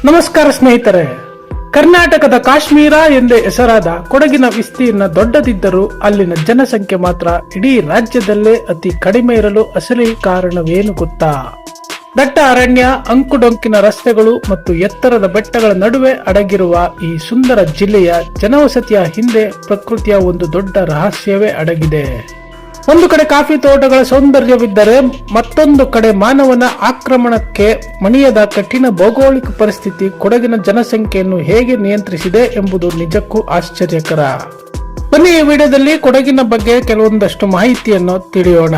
ನಮಸ್ಕಾರ ಸ್ನೇಹಿತರೆ. ಕರ್ನಾಟಕದ ಕಾಶ್ಮೀರ ಎಂದೇ ಹೆಸರಾದ ಕೊಡಗಿನ ವಿಸ್ತೀರ್ಣ ದೊಡ್ಡದಿದ್ದರೂ ಅಲ್ಲಿನ ಜನಸಂಖ್ಯೆ ಮಾತ್ರ ಇಡೀ ರಾಜ್ಯದಲ್ಲೇ ಅತಿ ಕಡಿಮೆ ಇರಲು ಅಸಲಿ ಕಾರಣವೇನು ಗೊತ್ತಾ? ದಟ್ಟ ಅರಣ್ಯ, ಅಂಕುಡೊಂಕಿನ ರಸ್ತೆಗಳು ಮತ್ತು ಎತ್ತರದ ಬೆಟ್ಟಗಳ ನಡುವೆ ಅಡಗಿರುವ ಈ ಸುಂದರ ಜಿಲ್ಲೆಯ ಜನವಸತಿಯ ಹಿಂದೆ ಪ್ರಕೃತಿಯ ಒಂದು ದೊಡ್ಡ ರಹಸ್ಯವೇ ಅಡಗಿದೆ. ಒಂದು ಕಡೆ ಕಾಫಿ ತೋಟಗಳ ಸೌಂದರ್ಯವಿದ್ದರೆ ಮತ್ತೊಂದು ಕಡೆ ಮಾನವನ ಆಕ್ರಮಣಕ್ಕೆ ಮಣಿಯದ ಕಠಿಣ ಭೌಗೋಳಿಕ ಪರಿಸ್ಥಿತಿ ಕೊಡಗಿನ ಜನಸಂಖ್ಯೆಯನ್ನು ಹೇಗೆ ನಿಯಂತ್ರಿಸಿದೆ ಎಂಬುದು ನಿಜಕ್ಕೂ ಆಶ್ಚರ್ಯಕರ. ಬನ್ನಿ ಈ ವಿಡಿಯೋದಲ್ಲಿ ಕೊಡಗಿನ ಬಗ್ಗೆ ಕೆಲವೊಂದಷ್ಟು ಮಾಹಿತಿಯನ್ನು ತಿಳಿಯೋಣ.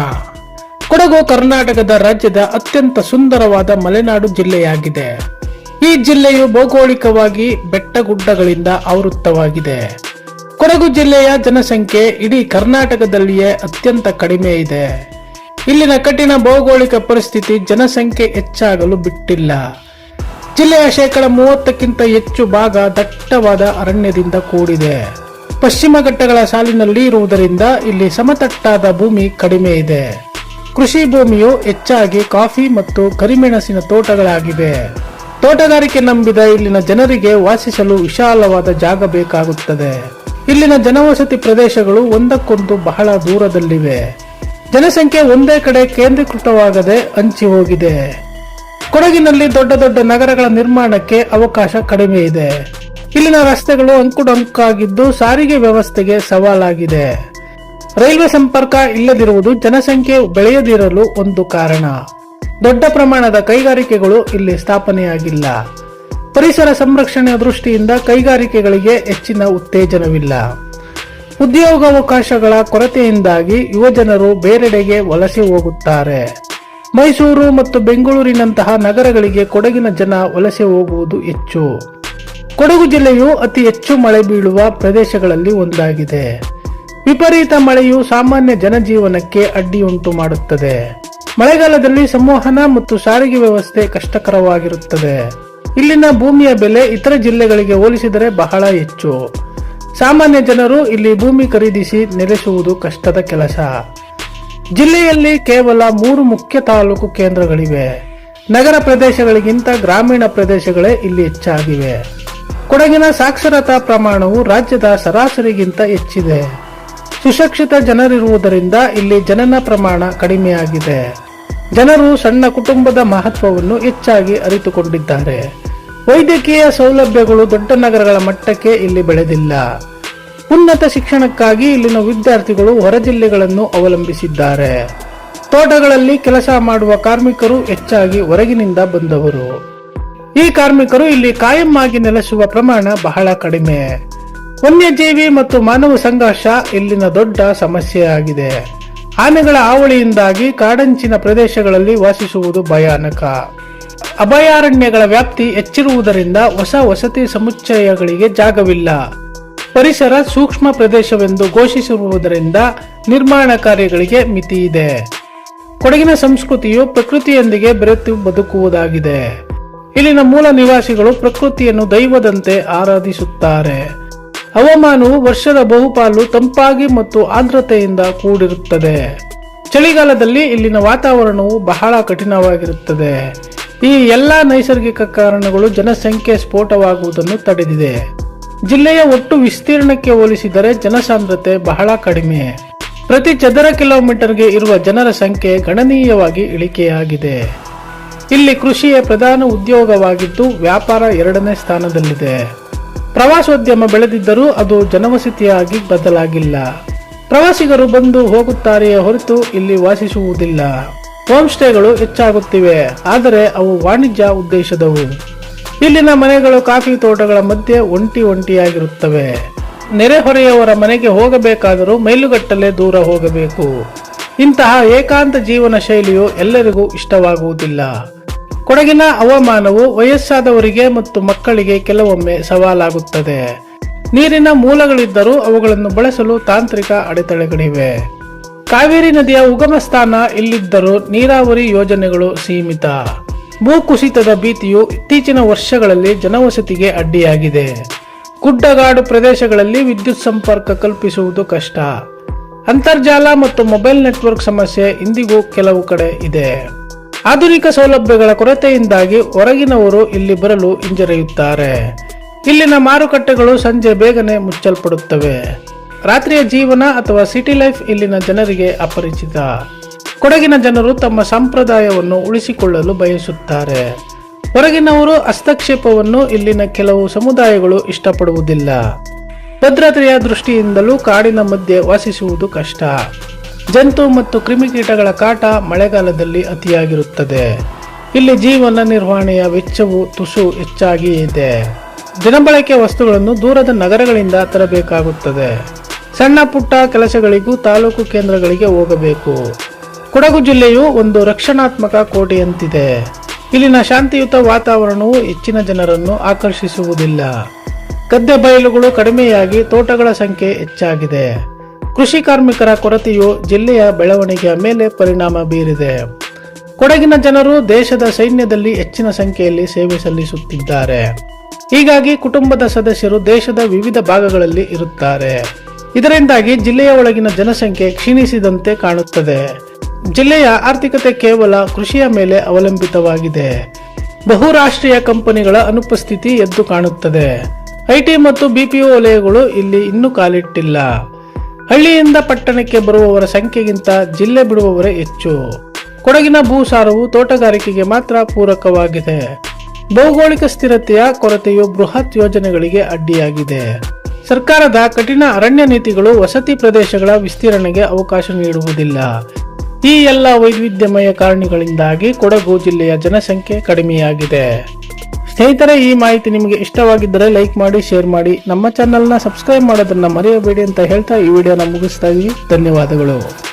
ಕೊಡಗು ಕರ್ನಾಟಕದ ರಾಜ್ಯದ ಅತ್ಯಂತ ಸುಂದರವಾದ ಮಲೆನಾಡು ಜಿಲ್ಲೆಯಾಗಿದೆ. ಈ ಜಿಲ್ಲೆಯು ಭೌಗೋಳಿಕವಾಗಿ ಬೆಟ್ಟಗುಡ್ಡಗಳಿಂದ ಆವೃತ್ತವಾಗಿದೆ. ಕೊಡಗು ಜಿಲ್ಲೆಯ ಜನಸಂಖ್ಯೆ ಇಡೀ ಕರ್ನಾಟಕದಲ್ಲಿಯೇ ಅತ್ಯಂತ ಕಡಿಮೆ ಇದೆ. ಇಲ್ಲಿನ ಕಠಿಣ ಭೌಗೋಳಿಕ ಪರಿಸ್ಥಿತಿ ಜನಸಂಖ್ಯೆ ಹೆಚ್ಚಾಗಲು ಬಿಟ್ಟಿಲ್ಲ. ಜಿಲ್ಲೆಯ 30% ಹೆಚ್ಚು ಭಾಗ ದಟ್ಟವಾದ ಅರಣ್ಯದಿಂದ ಕೂಡಿದೆ. ಪಶ್ಚಿಮ ಘಟ್ಟಗಳ ಸಾಲಿನಲ್ಲಿ ಇರುವುದರಿಂದ ಇಲ್ಲಿ ಸಮತಟ್ಟಾದ ಭೂಮಿ ಕಡಿಮೆ ಇದೆ. ಕೃಷಿ ಭೂಮಿಯು ಹೆಚ್ಚಾಗಿ ಕಾಫಿ ಮತ್ತು ಕರಿಮೆಣಸಿನ ತೋಟಗಳಾಗಿವೆ. ತೋಟಗಾರಿಕೆ ನಂಬಿದ ಇಲ್ಲಿನ ಜನರಿಗೆ ವಾಸಿಸಲು ವಿಶಾಲವಾದ ಜಾಗ ಬೇಕಾಗುತ್ತದೆ. ಇಲ್ಲಿನ ಜನವಸತಿ ಪ್ರದೇಶಗಳು ಒಂದಕ್ಕೊಂದು ಬಹಳ ದೂರದಲ್ಲಿವೆ. ಜನಸಂಖ್ಯೆ ಒಂದೇ ಕಡೆ ಕೇಂದ್ರೀಕೃತವಾಗದೆ ಹಂಚಿ ಹೋಗಿದೆ. ಕೊಡಗಿನಲ್ಲಿ ದೊಡ್ಡ ದೊಡ್ಡ ನಗರಗಳ ನಿರ್ಮಾಣಕ್ಕೆ ಅವಕಾಶ ಕಡಿಮೆ ಇದೆ. ಇಲ್ಲಿನ ರಸ್ತೆಗಳು ಅಂಕುಡೊಂಕಾಗಿದ್ದು ಸಾರಿಗೆ ವ್ಯವಸ್ಥೆಗೆ ಸವಾಲಾಗಿದೆ. ರೈಲ್ವೆ ಸಂಪರ್ಕ ಇಲ್ಲದಿರುವುದು ಜನಸಂಖ್ಯೆ ಬೆಳೆಯದಿರಲು ಒಂದು ಕಾರಣ. ದೊಡ್ಡ ಪ್ರಮಾಣದ ಕೈಗಾರಿಕೆಗಳು ಇಲ್ಲಿ ಸ್ಥಾಪನೆಯಾಗಿಲ್ಲ. ಪರಿಸರ ಸಂರಕ್ಷಣೆಯ ದೃಷ್ಟಿಯಿಂದ ಕೈಗಾರಿಕೆಗಳಿಗೆ ಹೆಚ್ಚಿನ ಉತ್ತೇಜನವಿಲ್ಲ. ಉದ್ಯೋಗಾವಕಾಶಗಳ ಕೊರತೆಯಿಂದಾಗಿ ಯುವಜನರು ಬೇರೆಡೆಗೆ ವಲಸೆ ಹೋಗುತ್ತಾರೆ. ಮೈಸೂರು ಮತ್ತು ಬೆಂಗಳೂರಿನಂತಹ ನಗರಗಳಿಗೆ ಕೊಡಗಿನ ಜನ ವಲಸೆ ಹೋಗುವುದು ಹೆಚ್ಚು. ಕೊಡಗು ಜಿಲ್ಲೆಯು ಅತಿ ಹೆಚ್ಚು ಮಳೆ ಬೀಳುವ ಪ್ರದೇಶಗಳಲ್ಲಿ ಒಂದಾಗಿದೆ. ವಿಪರೀತ ಮಳೆಯು ಸಾಮಾನ್ಯ ಜನಜೀವನಕ್ಕೆ ಅಡ್ಡಿಯುಂಟು ಮಾಡುತ್ತದೆ. ಮಳೆಗಾಲದಲ್ಲಿ ಸಂವಹನ ಮತ್ತು ಸಾರಿಗೆ ವ್ಯವಸ್ಥೆ ಕಷ್ಟಕರವಾಗಿರುತ್ತದೆ. ಇಲ್ಲಿನ ಭೂಮಿಯ ಬೆಲೆ ಇತರ ಜಿಲ್ಲೆಗಳಿಗೆ ಹೋಲಿಸಿದರೆ ಬಹಳ ಹೆಚ್ಚು. ಸಾಮಾನ್ಯ ಜನರು ಇಲ್ಲಿ ಭೂಮಿ ಖರೀದಿಸಿ ನೆಲೆಸುವುದು ಕಷ್ಟದ ಕೆಲಸ. ಜಿಲ್ಲೆಯಲ್ಲಿ ಕೇವಲ 3 ಮುಖ್ಯ ತಾಲೂಕು ಕೇಂದ್ರಗಳಿವೆ. ನಗರ ಪ್ರದೇಶಗಳಿಗಿಂತ ಗ್ರಾಮೀಣ ಪ್ರದೇಶಗಳೇ ಇಲ್ಲಿ ಹೆಚ್ಚಾಗಿವೆ. ಕೊಡಗಿನ ಸಾಕ್ಷರತಾ ಪ್ರಮಾಣವು ರಾಜ್ಯದ ಸರಾಸರಿಗಿಂತ ಹೆಚ್ಚಿದೆ. ಸುಶಿಕ್ಷಿತ ಜನರಿರುವುದರಿಂದ ಇಲ್ಲಿ ಜನನ ಪ್ರಮಾಣ ಕಡಿಮೆಯಾಗಿದೆ. ಜನರು ಸಣ್ಣ ಕುಟುಂಬದ ಮಹತ್ವವನ್ನು ಹೆಚ್ಚಾಗಿ ಅರಿತುಕೊಂಡಿದ್ದಾರೆ. ವೈದ್ಯಕೀಯ ಸೌಲಭ್ಯಗಳು ದೊಡ್ಡ ನಗರಗಳ ಮಟ್ಟಕ್ಕೆ ಇಲ್ಲಿ ಬೆಳೆದಿಲ್ಲ. ಉನ್ನತ ಶಿಕ್ಷಣಕ್ಕಾಗಿ ಇಲ್ಲಿನ ವಿದ್ಯಾರ್ಥಿಗಳು ಹೊರ ಜಿಲ್ಲೆಗಳನ್ನು ಅವಲಂಬಿಸಿದ್ದಾರೆ. ತೋಟಗಳಲ್ಲಿ ಕೆಲಸ ಮಾಡುವ ಕಾರ್ಮಿಕರು ಹೆಚ್ಚಾಗಿ ಹೊರಗಿನಿಂದ ಬಂದವರು. ಈ ಕಾರ್ಮಿಕರು ಇಲ್ಲಿ ಕಾಯಂ ಆಗಿ ನೆಲೆಸುವ ಪ್ರಮಾಣ ಬಹಳ ಕಡಿಮೆ. ವನ್ಯಜೀವಿ ಮತ್ತು ಮಾನವ ಸಂಘರ್ಷ ಇಲ್ಲಿನ ದೊಡ್ಡ ಸಮಸ್ಯೆಯಾಗಿದೆ. ಆನೆಗಳ ಹಾವಳಿಯಿಂದಾಗಿ ಕಾಡಂಚಿನ ಪ್ರದೇಶಗಳಲ್ಲಿ ವಾಸಿಸುವುದು ಭಯಾನಕ. ಅಭಯಾರಣ್ಯಗಳ ವ್ಯಾಪ್ತಿ ಹೆಚ್ಚಿರುವುದರಿಂದ ಹೊಸ ವಸತಿ ಸಮುಚ್ಚಯಗಳಿಗೆ ಜಾಗವಿಲ್ಲ. ಪರಿಸರ ಸೂಕ್ಷ್ಮ ಪ್ರದೇಶವೆಂದು ಘೋಷಿಸಿರುವುದರಿಂದ ನಿರ್ಮಾಣ ಕಾರ್ಯಗಳಿಗೆ ಮಿತಿ ಇದೆ. ಕೊಡಗಿನ ಸಂಸ್ಕೃತಿಯು ಪ್ರಕೃತಿಯೊಂದಿಗೆ ಬೆರೆತು ಬದುಕುವುದಾಗಿದೆ. ಇಲ್ಲಿನ ಮೂಲ ನಿವಾಸಿಗಳು ಪ್ರಕೃತಿಯನ್ನು ದೈವದಂತೆ ಆರಾಧಿಸುತ್ತಾರೆ. ಹವಾಮಾನವು ವರ್ಷದ ಬಹುಪಾಲು ತಂಪಾಗಿ ಮತ್ತು ಆರ್ದ್ರತೆಯಿಂದ ಕೂಡಿರುತ್ತದೆ. ಚಳಿಗಾಲದಲ್ಲಿ ಇಲ್ಲಿನ ವಾತಾವರಣವು ಬಹಳ ಕಠಿಣವಾಗಿರುತ್ತದೆ. ಈ ಎಲ್ಲಾ ನೈಸರ್ಗಿಕ ಕಾರಣಗಳು ಜನಸಂಖ್ಯೆ ಸ್ಫೋಟವಾಗುವುದನ್ನು ತಡೆದಿದೆ. ಜಿಲ್ಲೆಯ ಒಟ್ಟು ವಿಸ್ತೀರ್ಣಕ್ಕೆ ಹೋಲಿಸಿದರೆ ಜನಸಾಂದ್ರತೆ ಬಹಳ ಕಡಿಮೆ. ಪ್ರತಿ ಚದರ ಕಿಲೋಮೀಟರ್ಗೆ ಇರುವ ಜನರ ಸಂಖ್ಯೆ ಗಣನೀಯವಾಗಿ ಇಳಿಕೆಯಾಗಿದೆ. ಇಲ್ಲಿ ಕೃಷಿಯೇ ಪ್ರಧಾನ ಉದ್ಯೋಗವಾಗಿದ್ದು ವ್ಯಾಪಾರ 2ನೇ ಸ್ಥಾನದಲ್ಲಿದೆ. ಪ್ರವಾಸೋದ್ಯಮ ಬೆಳೆದಿದ್ದರೂ ಅದು ಜನವಸತಿಯಾಗಿ ಬದಲಾಗಿಲ್ಲ. ಪ್ರವಾಸಿಗರು ಬಂದು ಹೋಗುತ್ತಾರೆಯೇ ಹೊರತು ಇಲ್ಲಿ ವಾಸಿಸುವುದಿಲ್ಲ. ಹೋಮ್ ಸ್ಟೇಗಳು ಹೆಚ್ಚಾಗುತ್ತಿವೆ, ಆದರೆ ಅವು ವಾಣಿಜ್ಯ ಉದ್ದೇಶದವು. ಇಲ್ಲಿನ ಮನೆಗಳು ಕಾಫಿ ತೋಟಗಳ ಮಧ್ಯೆ ಒಂಟಿಯಾಗಿರುತ್ತವೆ. ನೆರೆಹೊರೆಯವರ ಮನೆಗೆ ಹೋಗಬೇಕಾದರೂ ಮೈಲುಗಟ್ಟಲೆ ದೂರ ಹೋಗಬೇಕು. ಇಂತಹ ಏಕಾಂತ ಜೀವನ ಶೈಲಿಯು ಎಲ್ಲರಿಗೂ ಇಷ್ಟವಾಗುವುದಿಲ್ಲ. ಕೊಡಗಿನ ಹವಾಮಾನವು ವಯಸ್ಸಾದವರಿಗೆ ಮತ್ತು ಮಕ್ಕಳಿಗೆ ಕೆಲವೊಮ್ಮೆ ಸವಾಲಾಗುತ್ತದೆ. ನೀರಿನ ಮೂಲಗಳಿದ್ದರೂ ಅವುಗಳನ್ನು ಬಳಸಲು ತಾಂತ್ರಿಕ ಅಡೆತಡೆಗಳಿವೆ. ಕಾವೇರಿ ನದಿಯ ಉಗಮ ಸ್ಥಾನ ಇಲ್ಲಿದ್ದರೂ ನೀರಾವರಿ ಯೋಜನೆಗಳು ಸೀಮಿತ. ಭೂಕುಸಿತದ ಭೀತಿಯು ಇತ್ತೀಚಿನ ವರ್ಷಗಳಲ್ಲಿ ಜನವಸತಿಗೆ ಅಡ್ಡಿಯಾಗಿದೆ. ಗುಡ್ಡಗಾಡು ಪ್ರದೇಶಗಳಲ್ಲಿ ವಿದ್ಯುತ್ ಸಂಪರ್ಕ ಕಲ್ಪಿಸುವುದು ಕಷ್ಟ. ಅಂತರ್ಜಾಲ ಮತ್ತು ಮೊಬೈಲ್ ನೆಟ್ವರ್ಕ್ ಸಮಸ್ಯೆ ಇಂದಿಗೂ ಕೆಲವು ಕಡೆ ಇದೆ. ಆಧುನಿಕ ಸೌಲಭ್ಯಗಳ ಕೊರತೆಯಿಂದಾಗಿ ಹೊರಗಿನವರು ಇಲ್ಲಿ ಬರಲು ಹಿಂಜರಿಯುತ್ತಾರೆ. ಇಲ್ಲಿನ ಮಾರುಕಟ್ಟೆಗಳು ಸಂಜೆ ಬೇಗನೆ ಮುಚ್ಚಲ್ಪಡುತ್ತವೆ. ರಾತ್ರಿಯ ಜೀವನ ಅಥವಾ ಸಿಟಿ ಲೈಫ್ ಇಲ್ಲಿನ ಜನರಿಗೆ ಅಪರಿಚಿತ. ಕೊಡಗಿನ ಜನರು ತಮ್ಮ ಸಂಪ್ರದಾಯವನ್ನು ಉಳಿಸಿಕೊಳ್ಳಲು ಬಯಸುತ್ತಾರೆ. ಹೊರಗಿನವರು ಹಸ್ತಕ್ಷೇಪವನ್ನು ಇಲ್ಲಿನ ಕೆಲವು ಸಮುದಾಯಗಳು ಇಷ್ಟಪಡುವುದಿಲ್ಲ. ಭದ್ರತೆಯ ದೃಷ್ಟಿಯಿಂದಲೂ ಕಾಡಿನ ಮಧ್ಯೆ ವಾಸಿಸುವುದು ಕಷ್ಟ. ಜಂತು ಮತ್ತು ಕ್ರಿಮಿಕೀಟಗಳ ಕಾಟ ಮಳೆಗಾಲದಲ್ಲಿ ಅತಿಯಾಗಿರುತ್ತದೆ. ಇಲ್ಲಿ ಜೀವನ ನಿರ್ವಹಣೆಯ ವೆಚ್ಚವು ತುಸು ಹೆಚ್ಚಾಗಿ ಇದೆ. ದಿನಬಳಕೆ ವಸ್ತುಗಳನ್ನು ದೂರದ ನಗರಗಳಿಂದ ತರಬೇಕಾಗುತ್ತದೆ. ಸಣ್ಣ ಪುಟ್ಟ ಕೆಲಸಗಳಿಗೂ ತಾಲೂಕು ಕೇಂದ್ರಗಳಿಗೆ ಹೋಗಬೇಕು. ಕೊಡಗು ಜಿಲ್ಲೆಯು ಒಂದು ರಕ್ಷಣಾತ್ಮಕ ಕೋಟೆಯಂತಿದೆ. ಇಲ್ಲಿನ ಶಾಂತಿಯುತ ವಾತಾವರಣವು ಹೆಚ್ಚಿನ ಜನರನ್ನು ಆಕರ್ಷಿಸುವುದಿಲ್ಲ. ಗದ್ದೆ ಬಯಲುಗಳು ಕಡಿಮೆಯಾಗಿ ತೋಟಗಳ ಸಂಖ್ಯೆ ಹೆಚ್ಚಾಗಿದೆ. ಕೃಷಿ ಕಾರ್ಮಿಕರ ಕೊರತೆಯು ಜಿಲ್ಲೆಯ ಬೆಳವಣಿಗೆಯ ಮೇಲೆ ಪರಿಣಾಮ ಬೀರಿದೆ. ಕೊಡಗಿನ ಜನರು ದೇಶದ ಸೈನ್ಯದಲ್ಲಿ ಹೆಚ್ಚಿನ ಸಂಖ್ಯೆಯಲ್ಲಿ ಸೇವೆ ಸಲ್ಲಿಸುತ್ತಿದ್ದಾರೆ. ಹೀಗಾಗಿ ಕುಟುಂಬದ ಸದಸ್ಯರು ದೇಶದ ವಿವಿಧ ಭಾಗಗಳಲ್ಲಿ ಇರುತ್ತಾರೆ. ಇದರಿಂದಾಗಿ ಜಿಲ್ಲೆಯ ಒಳಗಿನ ಜನಸಂಖ್ಯೆ ಕ್ಷೀಣಿಸಿದಂತೆ ಕಾಣುತ್ತದೆ. ಜಿಲ್ಲೆಯ ಆರ್ಥಿಕತೆ ಕೇವಲ ಕೃಷಿಯ ಮೇಲೆ ಅವಲಂಬಿತವಾಗಿದೆ. ಬಹುರಾಷ್ಟ್ರೀಯ ಕಂಪನಿಗಳ ಅನುಪಸ್ಥಿತಿ ಎದ್ದು ಕಾಣುತ್ತದೆ. ಐಟಿ ಮತ್ತು ಬಿಪಿಒ ವಲಯಗಳು ಇಲ್ಲಿ ಇನ್ನೂ ಕಾಲಿಟ್ಟಿಲ್ಲ. ಹಳ್ಳಿಯಿಂದ ಪಟ್ಟಣಕ್ಕೆ ಬರುವವರ ಸಂಖ್ಯೆಗಿಂತ ಜಿಲ್ಲೆ ಬಿಡುವವರೇ ಹೆಚ್ಚು. ಕೊಡಗಿನ ಭೂಸಾರವು ತೋಟಗಾರಿಕೆಗೆ ಮಾತ್ರ ಪೂರಕವಾಗಿದೆ. ಭೌಗೋಳಿಕ ಸ್ಥಿರತೆಯ ಕೊರತೆಯು ಬೃಹತ್ ಯೋಜನೆಗಳಿಗೆ ಅಡ್ಡಿಯಾಗಿದೆ. ಸರ್ಕಾರದ ಕಠಿಣ ಅರಣ್ಯ ನೀತಿಗಳು ವಸತಿ ಪ್ರದೇಶಗಳ ವಿಸ್ತರಣೆಗೆ ಅವಕಾಶ ನೀಡುವುದಿಲ್ಲ. ಈ ಎಲ್ಲ ವೈವಿಧ್ಯಮಯ ಕಾರಣಗಳಿಂದಾಗಿ ಕೊಡಗು ಜಿಲ್ಲೆಯ ಜನಸಂಖ್ಯೆ ಕಡಿಮೆಯಾಗಿದೆ. ಸ್ನೇಹಿತರೆ, ಈ ಮಾಹಿತಿ ನಿಮಗೆ ಇಷ್ಟವಾಗಿದ್ದರೆ ಲೈಕ್ ಮಾಡಿ, ಶೇರ್ ಮಾಡಿ. ನಮ್ಮ ಚಾನೆಲ್ನ ಸಬ್ಸ್ಕ್ರೈಬ್ ಮಾಡೋದನ್ನ ಮರೆಯಬೇಡಿ ಅಂತ ಹೇಳ್ತಾ ಈ ವಿಡಿಯೋನ ಮುಗಿಸ್ತಾ ಇದ್ದೀವಿ. ಧನ್ಯವಾದಗಳು.